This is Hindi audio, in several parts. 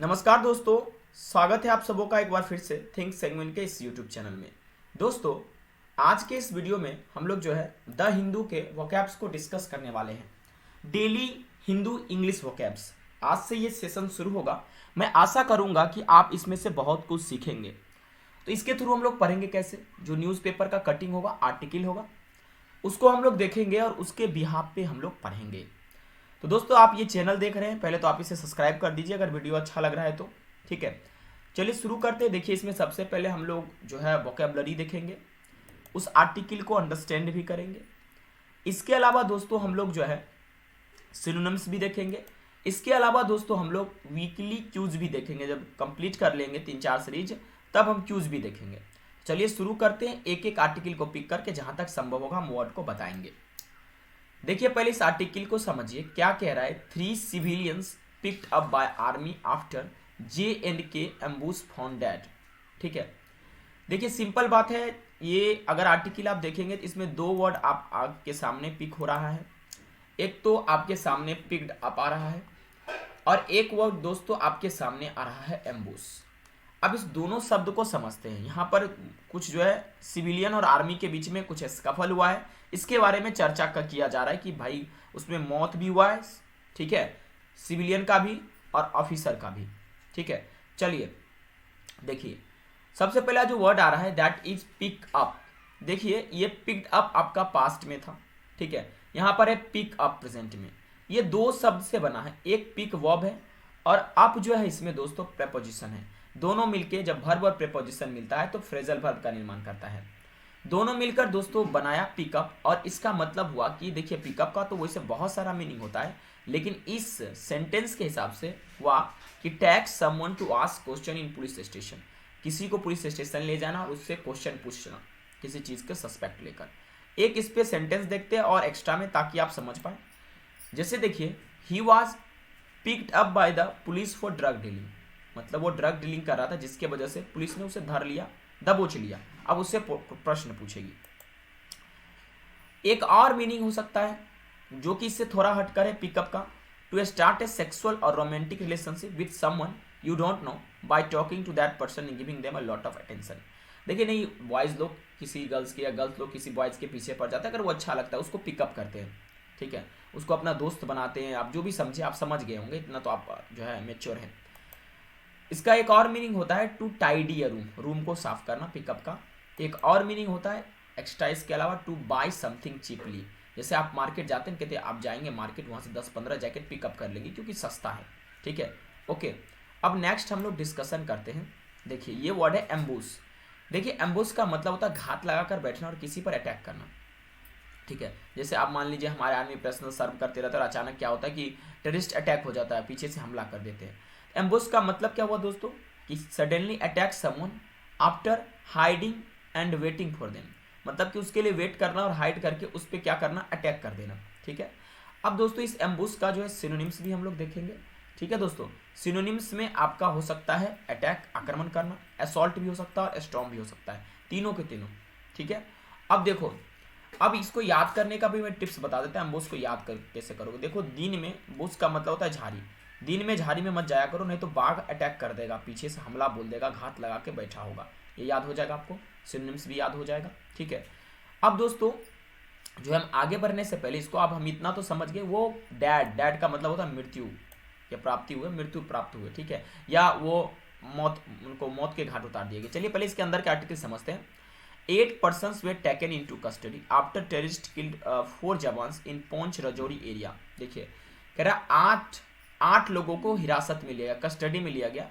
नमस्कार दोस्तों, स्वागत है आप सबों का एक बार फिर से थिंक सेगमेंट के इस यूट्यूब चैनल में। दोस्तों, आज के इस वीडियो में हम लोग जो है द हिंदू के वोकैब्स को डिस्कस करने वाले हैं। डेली हिंदू इंग्लिश वोकैब्स, आज से ये सेशन शुरू होगा। मैं आशा करूंगा कि आप इसमें से बहुत कुछ सीखेंगे। तो इसके थ्रू हम लोग पढ़ेंगे कैसे, जो न्यूज़पेपर का कटिंग होगा, आर्टिकल होगा, उसको हम लोग देखेंगे और उसके बिहाफ पे हम लोग पढ़ेंगे। तो दोस्तों, आप ये चैनल देख रहे हैं, पहले तो आप इसे सब्सक्राइब कर दीजिए अगर वीडियो अच्छा लग रहा है तो। ठीक है, चलिए शुरू करते हैं। देखिए, इसमें सबसे पहले हम लोग जो है वोकैबुलरी देखेंगे, उस आर्टिकल को अंडरस्टैंड भी करेंगे। इसके अलावा दोस्तों हम लोग जो है सिनोनिम्स भी देखेंगे। इसके अलावा दोस्तों हम लोग वीकली क्यूज भी देखेंगे। जब कंप्लीट कर लेंगे 3-4 सीरीज, तब हम क्यूज भी देखेंगे। चलिए शुरू करते हैं, एक एक आर्टिकल को पिक करके जहां तक संभव होगा हम वर्ड को बताएंगे। देखिए, पहले इस आर्टिकल को समझिए क्या कह रहा है। 3 civilians picked up by army after J&K ambush found dead. ठीक है, देखिए सिंपल बात है। ये अगर आर्टिकल आप देखेंगे तो इसमें 2 वर्ड आपके सामने पिक हो रहा है। एक तो आपके सामने पिक्ड अप आ रहा है और एक वर्ड दोस्तों आपके सामने आ रहा है एम्बूश। अब इस दोनों शब्द को समझते हैं। यहाँ पर कुछ जो है सिविलियन और आर्मी के बीच में कुछ स्कफल हुआ है, इसके बारे में चर्चा का किया जा रहा है कि भाई उसमें मौत भी हुआ है, ठीक है, सिविलियन का भी और ऑफिसर का भी। ठीक है, चलिए देखिए, सबसे पहला जो वर्ड आ रहा है दैट इज पिक अप। देखिए, ये पिक्ड अप आपका पास्ट में था, ठीक है, यहाँ पर है पिक अप प्रेजेंट में। ये 2 शब्द से बना है, एक पिक वर्ब है और अप जो है इसमें दोस्तों प्रेपोजिशन है। दोनों मिलके जब वर्ब और प्रेपोजिशन मिलता है तो फ्रेजल वर्ब का निर्माण करता है। दोनों मिलकर दोस्तों बनाया पिकअप, और इसका मतलब हुआ कि देखिए पिकअप का तो वैसे बहुत सारा मीनिंग होता है, लेकिन इस सेंटेंस के हिसाब से हुआ कि tag someone to ask question in police station. किसी को पुलिस स्टेशन ले जाना और उससे क्वेश्चन पूछना किसी चीज़ के सस्पेक्ट लेकर। एक इस पे सेंटेंस देखते हैं और एक्स्ट्रा में, ताकि आप समझ पाए। जैसे देखिए, he was picked up by the police for drug dealing, मतलब वो ड्रग डीलिंग कर रहा था जिसके वजह से पुलिस ने उसे धर लिया, दबोच लिया। अब उससे प्रश्न पूछेगी। एक और मीनिंग हो सकता है जो कि इससे थोड़ा हटकर है पिकअप का, टू स्टार्ट ए सेक्सुअल और romantic relationship with someone you don't know by talking to that person and giving them a lot of attention. देखिए, नहीं, बॉयज लोग किसी गर्ल्स के या गर्ल्स लोग किसी बॉयज के पीछे पड़ जाते हैं, अगर वो अच्छा लगता है उसको पिकअप करते हैं, ठीक है, उसको अपना दोस्त बनाते हैं। आप जो भी समझे, आप समझ गए होंगे, इतना तो आप जो है मेच्योर है। इसका एक और मीनिंग होता है to tidy a room, room को साफ करना पिकअप का। एक और मीनिंग होता है एक्स्ट्रा इसके अलावा, टू बाय समथिंग चीपली। जैसे आप मार्केट जाते हैं, कहते हैं आप जाएंगे मार्केट, वहाँ से 10-15 जैकेट पिकअप कर लेंगे क्योंकि सस्ता है। ठीक है, ओके। अब नेक्स्ट हम लोग डिस्कशन करते हैं। देखिए, ये वर्ड है एम्बूश। देखिए, एम्बूश का मतलब होता है घात लगाकर बैठना और किसी पर अटैक करना। ठीक है, जैसे आप मान लीजिए हमारे आर्मी पर्सनल सर्व करते रहते हैं और अचानक क्या होता है कि टेररिस्ट अटैक हो जाता है, पीछे से हमला कर देते हैं। एम्बुश का मतलब क्या हुआ दोस्तों, कि suddenly attack someone after hiding and waiting for them, मतलब कि उसके लिए वेट करना और हाइड करके उस पर क्या करना, अटैक कर देना। ठीक है, अब दोस्तों इस एम्बुश का जो है सिनोनिम्स भी हम लोग देखेंगे। ठीक है दोस्तों, सिनोनिम्स में आपका हो सकता है अटैक, आक्रमण करना, असॉल्ट भी हो सकता है और स्टॉर्म भी हो सकता है, तीनों के तीनों। ठीक है, अब देखो, अब इसको याद करने का भी मैं टिप्स बता देता हूँ। एम्बुश को याद कर कैसे करोगे। देखो, दिन में बुश का मतलब होता है झाड़ी, दिन में झाड़ी में मत जाया करो, नहीं तो बाघ अटैक कर देगा, पीछे से हमला बोल देगा, घात लगा के बैठा होगा। ये याद हो जाएगा आपको, सिनोनिम्स भी याद हो जाएगा। ठीक है, अब दोस्तों जो हम आगे बढ़ने से पहले इसको, अब हम इतना तो समझ गए, वो डैड, डैड का मतलब होता है मृत्यु या प्राप्ति हुए, मृत्यु प्राप्त हुए। ठीक है, या वो मौत, उनको मौत के घाट उतार दिए गए। चलिए पहले इसके अंदर के आर्टिकल समझते हैं। 8 persons were taken into custody after terrorists killed 4 jawans in पोंछ राजौरी एरिया। देखिए, कह रहा 8 लोगों को हिरासत में लिया गया, कस्टडी में लिया गया।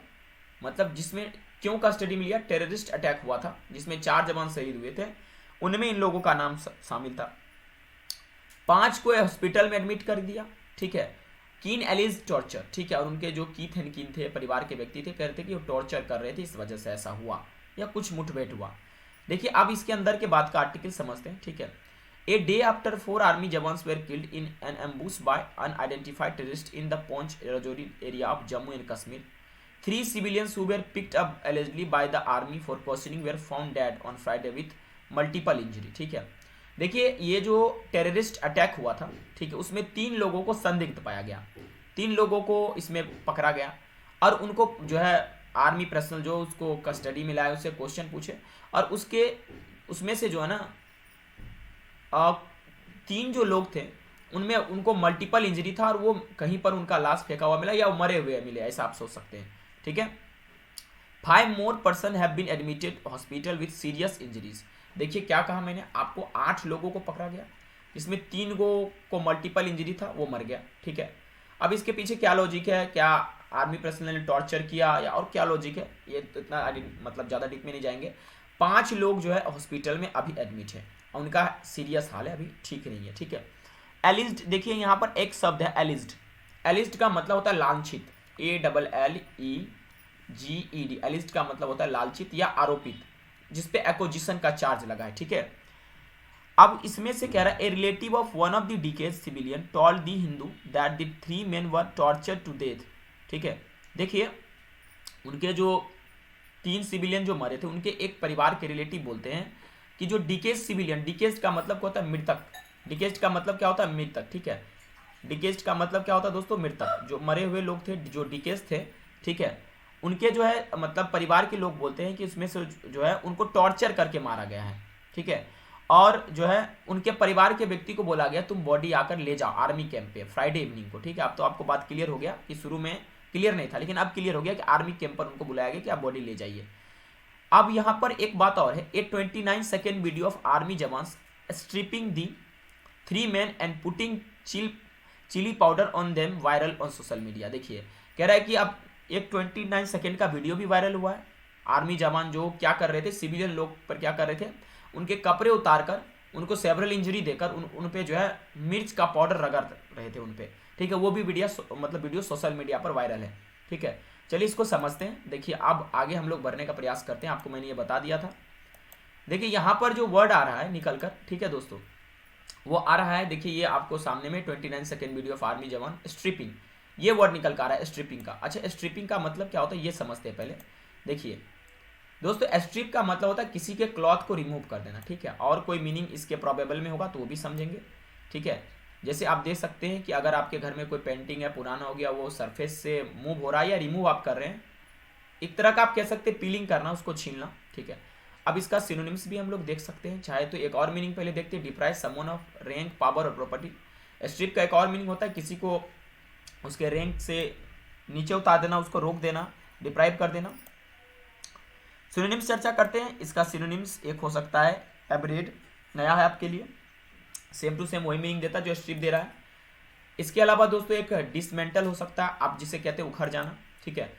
मतलब जिसमें क्यों कस्टडी में लिया, टेररिस्ट अटैक हुआ था जिसमें 4 जवान शहीद हुए थे, उनमें इन लोगों का नाम शामिल था। 5 को हॉस्पिटल में एडमिट कर दिया। ठीक है, कीन एलिज टॉर्चर। ठीक है, और उनके जो कीथ एंड कीन थे, परिवार के व्यक्ति थे, कह रहे थे कि वो टॉर्चर कर रहे थे, इस वजह से ऐसा हुआ या कुछ मुठभेड़ हुआ। देखिए, अब इसके अंदर के बाद का आर्टिकल समझते हैं। ठीक है, a day after 4 army jawans were killed in an ambush by unidentified terrorist in the Poonch Rajouri area of Jammu and Kashmir. 3 civilians who were picked up allegedly by the army for questioning were found dead on Friday with multiple injury। ठीक है, देखिए ये जो टेररिस्ट अटैक हुआ था, ठीक है, उसमें 3 लोगों को संदिग्ध पाया गया, 3 लोगों को इसमें पकड़ा गया और उनको जो है आर्मी पर्सनल जो उसको कस्टडी में लाए, उससे क्वेश्चन पूछे, और उसमें से जो है ना 3 जो लोग थे उनमें उनको मल्टीपल इंजरी था और वो कहीं पर उनका लाश फेंका हुआ मिला या मरे हुए मिले, ऐसा आप सोच सकते हैं। ठीक है, 5 more person have been admitted hospital with serious injuries. देखिए क्या कहा मैंने आपको, 8 लोगों को पकड़ा गया, इसमें 3 लोगों को मल्टीपल इंजरी था, वो मर गया। ठीक है, अब इसके पीछे क्या लॉजिक है, क्या आर्मी पर्सनल ने टॉर्चर किया या और क्या लॉजिक है, ये तो इतना मतलब ज़्यादा डीप में नहीं जाएंगे। 5 लोग जो है हॉस्पिटल में अभी एडमिट है, उनका सीरियस हाल है, अभी ठीक नहीं है। ठीक है, एलिज्ड, देखिए यहाँ पर एक शब्द है एलिज्ड। एलिज्ड का मतलब होता है लांछित, ALLEGED। एलिज्ड का मतलब होता है लालचित या आरोपित, जिसपे एक्विजिशन का चार्ज लगा है। ठीक है, अब इसमें से कह रहा है a relative of one of the deceased civilian told the Hindu that the 3 men were tortured to death. ठीक है, देखिए उनके जो 3 सिविलियन जो मरे थे, उनके एक परिवार के रिलेटिव बोलते हैं कि जो डिकेड सिविलियन, डिकेड का मतलब क्या होता है, मृतक। डिकेड का मतलब क्या होता है, मृतक। ठीक है, डिकेड का मतलब क्या होता है दोस्तों, मृतक। जो मरे हुए लोग थे, जो डिकेड थे, ठीक है, उनके जो है मतलब परिवार के लोग बोलते हैं कि उसमें से जो है उनको टॉर्चर करके मारा गया है। ठीक है, और जो है उनके परिवार के व्यक्ति को बोला गया तुम बॉडी आकर ले जाओ आर्मी कैंप पे फ्राइडे इवनिंग को। ठीक है, अब तो आपको बात क्लियर हो गया कि शुरू में क्लियर नहीं था, लेकिन अब क्लियर हो गया कि आर्मी कैंप पर उनको बुलाया गया कि आप बॉडी ले जाइए। अब यहाँ पर एक बात और है, a 29 second video of army jawans stripping the 3 men and putting chilli powder on them viral on social media. देखिए कह रहा है कि अब एक 29 सेकेंड का वीडियो भी वायरल हुआ है। आर्मी जवान जो क्या कर रहे थे, सिविलियन लोग पर क्या कर रहे थे, उनके कपड़े उतार कर उनको सेवरल इंजरी देकर उन पे जो है मिर्च का पाउडर रगड़ रहे थे उन पे। ठीक है, वो भी वीडियो सोशल मीडिया पर वायरल है। ठीक है, चलिए इसको समझते हैं। देखिए अब आगे हम लोग बढ़ने का प्रयास करते हैं, आपको मैंने ये बता दिया था। देखिए यहाँ पर जो वर्ड आ रहा है निकल कर, ठीक है दोस्तों, वो आ रहा है, देखिए ये आपको सामने में 29 सेकेंड वीडियो ऑफ आर्मी जवान स्ट्रिपिंग, ये वर्ड निकल कर आ रहा है स्ट्रिपिंग का। अच्छा, स्ट्रिपिंग का मतलब क्या होता है ये समझते हैं पहले। देखिए दोस्तों, स्ट्रिप का मतलब होता है किसी के क्लॉथ को रिमूव कर देना। ठीक है, और कोई मीनिंग इसके प्रोबेबल में होगा तो वो भी समझेंगे। ठीक है, जैसे आप देख सकते हैं कि अगर आपके घर में कोई पेंटिंग है, पुराना हो गया, वो सरफेस से मूव हो रहा है या रिमूव आप कर रहे हैं, एक तरह का आप कह सकते हैं पीलिंग करना, उसको छीलना। ठीक है, अब इसका सिनोनिम्स भी हम लोग देख सकते हैं, चाहे तो एक और मीनिंग पहले देखते हैं, deprive someone of rank, power और प्रॉपर्टी। स्ट्रिप का एक और मीनिंग होता है किसी को उसके रैंक से नीचे उतार देना, उसको रोक देना, डिप्राइव कर देना। सिनोनिम्स चर्चा करते हैं। इसका सिनोनिम्स एक हो सकता है एब्रेड, नया है आपके लिए, सेम टू सेम वही मीनिंग देता है जो स्ट्रिप दे रहा है। इसके अलावा दोस्तों एक डिसमेंटल हो सकता है, आप जिसे कहते हैं उखड़ जाना। ठीक है,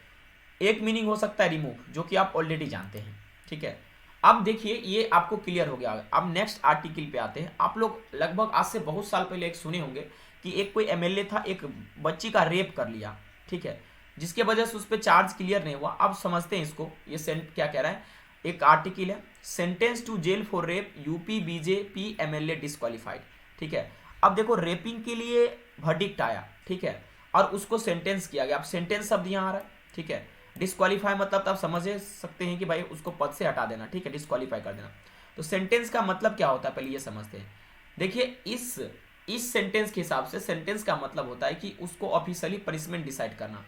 एक मीनिंग हो सकता है रिमूव, जो कि आप ऑलरेडी जानते हैं। ठीक है, अब देखिए ये आपको क्लियर हो गया। अब नेक्स्ट आर्टिकल पे आते हैं। आप लोग लगभग आज से बहुत साल पहले एक सुने होंगे कि एक कोई एमएलए था, एक बच्ची का रेप कर लिया। ठीक है, जिसके वजह से उस पर चार्ज क्लियर नहीं हुआ। अब समझते हैं इसको, ये क्या कह रहा है, एक आर्टिकल है, sentence to jail for rape, UP BJP MLA disqualified. ठीक है, अब देखो रेपिंग के लिए वर्डिक्ट आया, ठीक है, और उसको सेंटेंस किया गया। अब सेंटेंस शब्द यहाँ आ रहा है। ठीक है, डिस्क्वालीफाई मतलब आप समझ सकते हैं कि भाई उसको पद से हटा देना। ठीक है, डिस्क्वालीफाई कर देना। तो सेंटेंस का मतलब क्या होता है पहले ये समझते हैं। देखिए इस सेंटेंस के हिसाब से सेंटेंस का मतलब होता है कि उसको ऑफिशियली पनिशमेंट डिसाइड करना।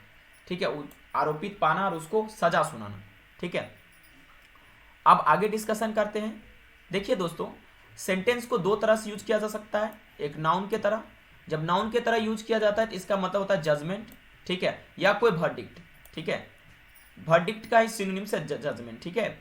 ठीक है, आरोपित पाना और उसको सजा सुनाना। ठीक है, अब आगे डिस्कशन करते हैं। देखिए दोस्तों, सेंटेंस को 2 तरह से यूज किया जा सकता है। एक नाउन के तरह, जब नाउन के तरह यूज किया जाता है तो इसका मतलब होता है जजमेंट। ठीक है, या कोई वर्डिक्ट। ठीक है, वर्डिक्ट का ही सिनोनिम से जजमेंट। ठीक है,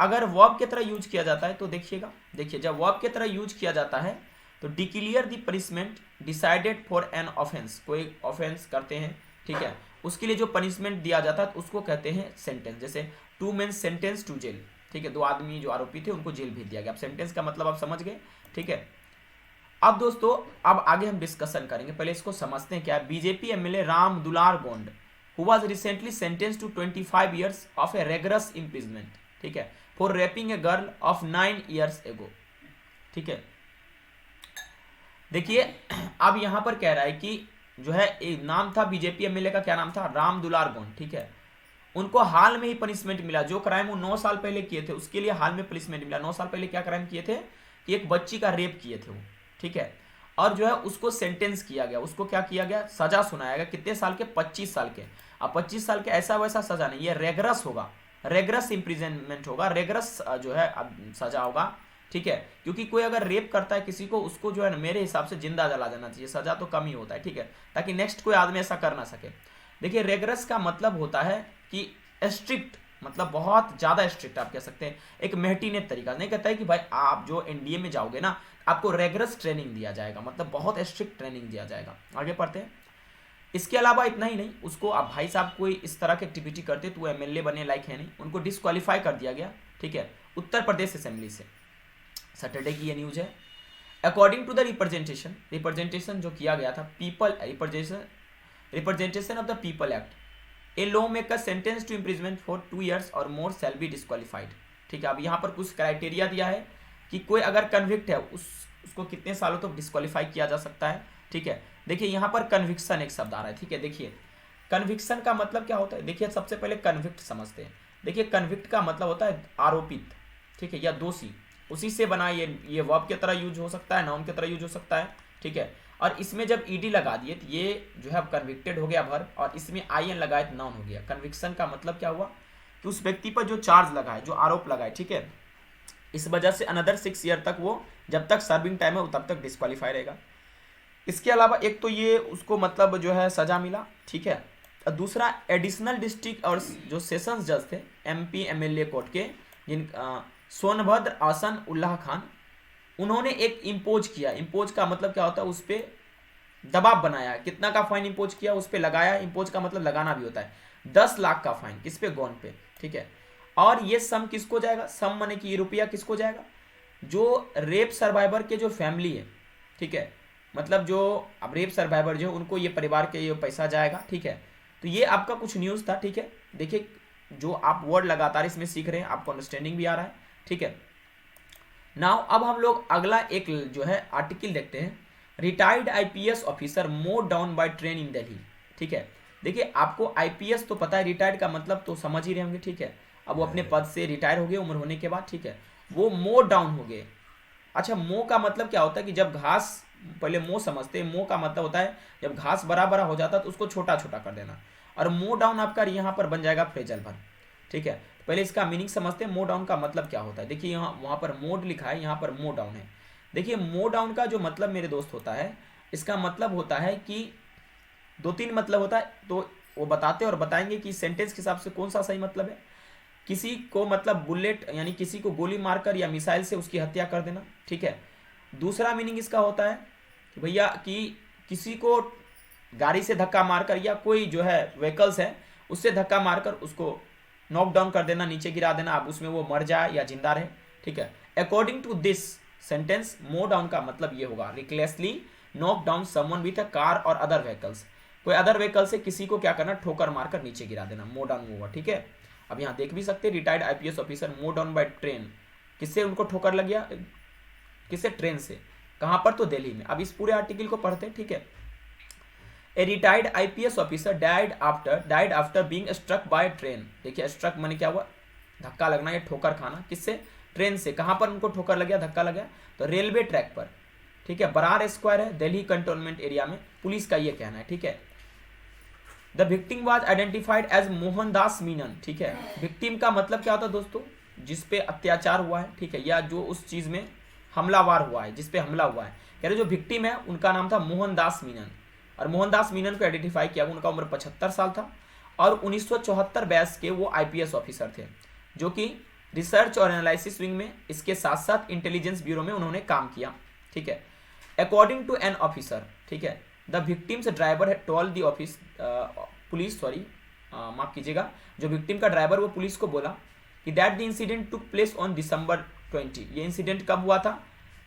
अगर वर्ब की तरह यूज किया जाता है तो देखिएगा, देखिए जब वर्ब की तरह यूज किया जाता है तो declare the punishment decided for an offence, कोई ऑफेंस करते हैं। ठीक है, उसके लिए जो पनिशमेंट दिया जाता है उसको कहते हैं सेंटेंस। जैसे 2 men सेंटेंस टू जेल। ठीक है, 2 आदमी जो आरोपी थे उनको जेल भेज दिया गया। अब सेंटेंस का मतलब आप समझ गए। ठीक है, अब दोस्तों अब आगे हम डिस्कशन करेंगे, पहले इसको समझते हैं क्या। बीजेपी एमएलए राम दुलार Gond who was recently sentenced to 25 years of a rigorous imprisonment, ठीक है, for raping a girl of 9 years ago। ठीक है, देखिए अब यहां पर कह रहा है कि जो है एक नाम था बीजेपी एमएलए का, क्या नाम था, राम दुलार गोंड। ठीक है, उनको हाल में ही पनिशमेंट मिला। जो क्राइम वो 9 साल पहले किए थे उसके लिए हाल में पनिशमेंट मिला। 9 साल पहले क्या क्राइम किए थे कि एक बच्ची का रेप किए थे वो। ठीक है, और जो है उसको सेंटेंस किया गया, उसको क्या किया गया, सजा सुनाया गया। कितने साल के, 25 साल के। अब 25 साल के ऐसा वैसा सजा नहीं, ये रेगरस होगा, रेगरस इम्प्रिजनमेंट होगा, रेगरस जो है सजा होगा, ठीक है। क्योंकि कोई अगर रेप करता है किसी को, उसको जो है ना मेरे हिसाब से जिंदा जला देना चाहिए, सजा तो कम ही होता है, ठीक है, ताकि नेक्स्ट कोई आदमी ऐसा कर ना सके। देखिए रेगरस का मतलब होता है कि स्ट्रिक्ट, मतलब बहुत ज्यादा स्ट्रिक्ट आप कह सकते हैं, एक मेहटीनेट तरीका। नहीं कहता है कि भाई आप जो एनडीए में जाओगे ना आपको रेगरस ट्रेनिंग दिया जाएगा, मतलब बहुत स्ट्रिक्ट ट्रेनिंग दिया जाएगा। आगे पढ़ते हैं। इसके अलावा इतना ही नहीं, उसको अब भाई साहब कोई इस तरह की एक्टिविटी करते तो वो एमएलए बनने लायक है नहीं, उनको डिस्क्वालीफाई कर दिया गया, ठीक है, उत्तर प्रदेश असेंबली से। सैटरडे की ये न्यूज है। अकॉर्डिंग टू द रिप्रेजेंटेशन जो किया गया था, people representation of the people act, a law maker sentence to imprisonment for 2 years और मोर शैल बी डिस्क्वालीफाइड, ठीक है। अब यहाँ पर कुछ क्राइटेरिया दिया है कि कोई अगर कन्विक्ट है उसको कितने सालों तक डिस्क्वालीफाई किया जा सकता है, ठीक है। देखिए यहाँ पर कन्विक्शन एक शब्द आ रहा है, ठीक है। देखिए कन्विक्शन का मतलब क्या होता है, देखिए सबसे पहले कन्विक्ट समझते हैं। देखिए कन्विक्ट का मतलब होता है आरोपित, ठीक है, या दोषी, उसी से बना ये वर्ब की तरह यूज हो सकता है, नाउन की तरह यूज हो सकता है, ठीक है। और इसमें जब ईडी लगा दिए तो ये जो है अब कन्विक्टेड हो गया वर्ब, और इसमें आईएन लगाए तो नाउन हो गया। कन्विक्शन का मतलब क्या हुआ कि उस व्यक्ति पर जो चार्ज लगा है, जो आरोप लगा है, ठीक है, इस वजह से अनदर 6 year तक वो जब तक सर्विंग टाइम है तब तक डिस्क्वालीफाई रहेगा। इसके अलावा एक तो ये उसको मतलब जो है सजा मिला, ठीक है। और दूसरा एडिशनल डिस्ट्रिक्ट और जो सेशंस जज थे एमपी एमएलए कोर्ट के, जिन सोनभद्र आसन उल्लाह खान, उन्होंने एक इम्पोज किया। इम्पोज का मतलब क्या होता है, उस पर दबाव बनाया। कितना का फाइन इम्पोज किया, उस पर लगाया। इम्पोज का मतलब लगाना भी होता है। 10 लाख का फाइन, किस पे, गौन पे, ठीक है। और ये सम किसको जाएगा, सम माने कि ये रुपया किसको जाएगा, जो रेप सर्वाइवर के जो फैमिली है, ठीक है, मतलब जो अब रेप सर्वाइवर जो उनको ये परिवार के ये पैसा जाएगा, ठीक है। तो ये आपका कुछ न्यूज़ था, ठीक है। देखिए जो आप वर्ड लगातार इसमें सीख रहे हैं, आपको अंडरस्टैंडिंग भी आ रहा है, ठीक है। नाउ अब हम लोग अगला एक जो है आर्टिकल देखते हैं। Retired IPS officer mode down by train in Delhi, ठीक है। देखिए आपको आईपीएस तो पता है, रिटायर्ड का मतलब तो समझ ही रहे होंगे, ठीक है। अब वो अपने पद से रिटायर हो गए उम्र होने के बाद, ठीक है, वो मोड डाउन हो गए। अच्छा, मो का मतलब क्या होता है कि जब घास, पहले मो समझते हैं, मो का मतलब होता है जब घास बड़ा बड़ा हो जाता है तो उसको छोटा छोटा कर देना, और मो डाउन आपका यहाँ पर बन जाएगा फ्रेजल वर्ब, ठीक है। पहले इसका मीनिंग समझते हैं, मो डाउन का मतलब क्या होता है। देखिए यहाँ वहाँ पर मोड लिखा है, यहाँ पर मो डाउन है। देखिए मो डाउन का जो मतलब मेरे दोस्त होता है, इसका मतलब होता है कि 2-3 मतलब होता है, तो वो बताते और बताएंगे कि सेंटेंस के हिसाब से कौन सा सही मतलब है। किसी को मतलब बुलेट यानी किसी को गोली मारकर या मिसाइल से उसकी हत्या कर देना, ठीक है। दूसरा मीनिंग इसका होता है कि भैया कि किसी को गाड़ी से धक्का मारकर या कोई जो है व्हीकल्स है उससे धक्का मारकर उसको नॉक डाउन कर देना, नीचे गिरा देना, अब उसमें वो मर जाए या जिंदा रहे, ठीक है। According to this sentence, mow down का मतलब ये होगा recklessly knock down someone with a car और अदर व्हीकल्स। कोई अदर व्हीकल से किसी को क्या करना, ठोकर मारकर नीचे गिरा देना, मो डाउन हुआ, ठीक है। अब यहाँ देख भी सकते हैं, रिटायर्ड आईपीएस ऑफिसर मो डाउन बाय ट्रेन, किससे उनको ठोकर लग गया, किससे, ट्रेन से। कहाँ पर, तो दिल्ली में। अब इस पूरे आर्टिकल को पढ़ते हैं, ठीक है। A retired IPS officer died after being struck by train. देखिए स्ट्रक माने क्या हुआ, धक्का लगना या ठोकर खाना, किससे, ट्रेन से। कहाँ पर उनको ठोकर लग गया, धक्का लग गया, तो रेलवे ट्रैक पर, ठीक है। बरार स्क्वायर है दिल्ली कंटोनमेंट एरिया में, पुलिस का ये कहना है, ठीक है। The victim was identified as Mohandas Menon, ठीक है। विक्टिम का मतलब क्या होता है दोस्तों, जिसपे अत्याचार हुआ है, ठीक है, या जो उस चीज में हमलावार हुआ है, जिसपे हमला हुआ है, कह रहे जो विक्टिम है उनका नाम था मोहनदास मीनन। और मोहनदास मीनन को आइडेंटिफाई किया, उनका उम्र 75 साल था और 1974 बैच के वो आईपीएस ऑफिसर थे, जो कि रिसर्च और एनालिसिस विंग में, इसके साथ साथ इंटेलिजेंस ब्यूरो में उन्होंने काम किया, ठीक है। अकॉर्डिंग टू एन ऑफिसर, ठीक है, द विक्टिम्स ड्राइवर है told the office police, sorry माफ कीजिएगा, जो विक्टिम का ड्राइवर वो पुलिस को बोला कि that the incident took place on December 20। ये इंसिडेंट कब हुआ था,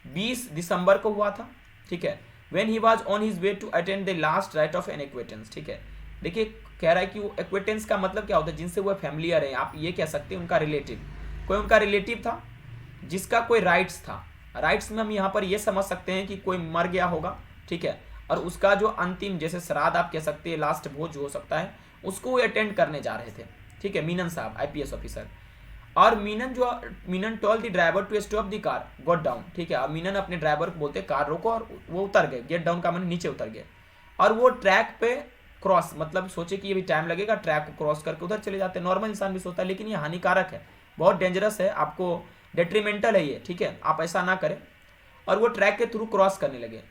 20 दिसंबर को हुआ था, ठीक है। When he was on his way to attend the last rite of an acquaintance, ठीक है। देखिए कह रहा है कि वो एक्वेटेंस का मतलब क्या होता है, जिनसे वो फैमिलियर है, आप ये कह सकते हैं उनका रिलेटिव, कोई उनका रिलेटिव था जिसका कोई राइट्स था। राइट्स में हम यहाँ पर ये समझ सकते हैं कि कोई मर गया होगा, ठीक है, और उसका जो अंतिम, जैसे श्राद्ध आप कह सकते हैं, लास्ट भोज हो सकता है, उसको वो अटेंड करने जा रहे थे, ठीक है, मीनन साहब आईपीएस ऑफिसर। और Menon told the driver to stop the car, got down, ठीक है। और मीनन अपने ड्राइवर को बोलते कार रोको, और वो उतर गए। गेट डाउन का मैंने नीचे उतर गए, और वो ट्रैक पे क्रॉस, मतलब सोचे कि ये भी टाइम लगेगा, ट्रैक को क्रॉस करके उधर चले जाते हैं। नॉर्मल इंसान भी सोता है, लेकिन ये हानिकारक है, बहुत डेंजरस है, आपको डेट्रीमेंटल है ये, ठीक है, आप ऐसा ना करें। और वो ट्रैक के थ्रू क्रॉस करने लगे,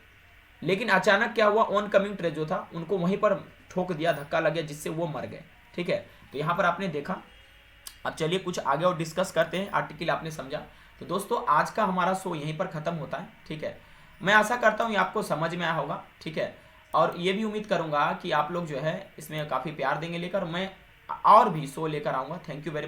लेकिन अचानक क्या हुआ, ऑन कमिंग ट्रेन जो था उनको वहीं पर ठोक दिया, धक्का लग गया, जिससे वो मर गए, ठीक है। तो यहाँ पर आपने देखा। अब चलिए कुछ आगे और डिस्कस करते हैं, आर्टिकल आपने समझा। तो दोस्तों आज का हमारा शो यहीं पर खत्म होता है, ठीक है। मैं आशा करता हूँ ये आपको समझ में आया होगा, ठीक है। और ये भी उम्मीद करूंगा कि आप लोग जो है इसमें काफ़ी प्यार देंगे लेकर, मैं और भी शो लेकर आऊँगा। Thank you very much.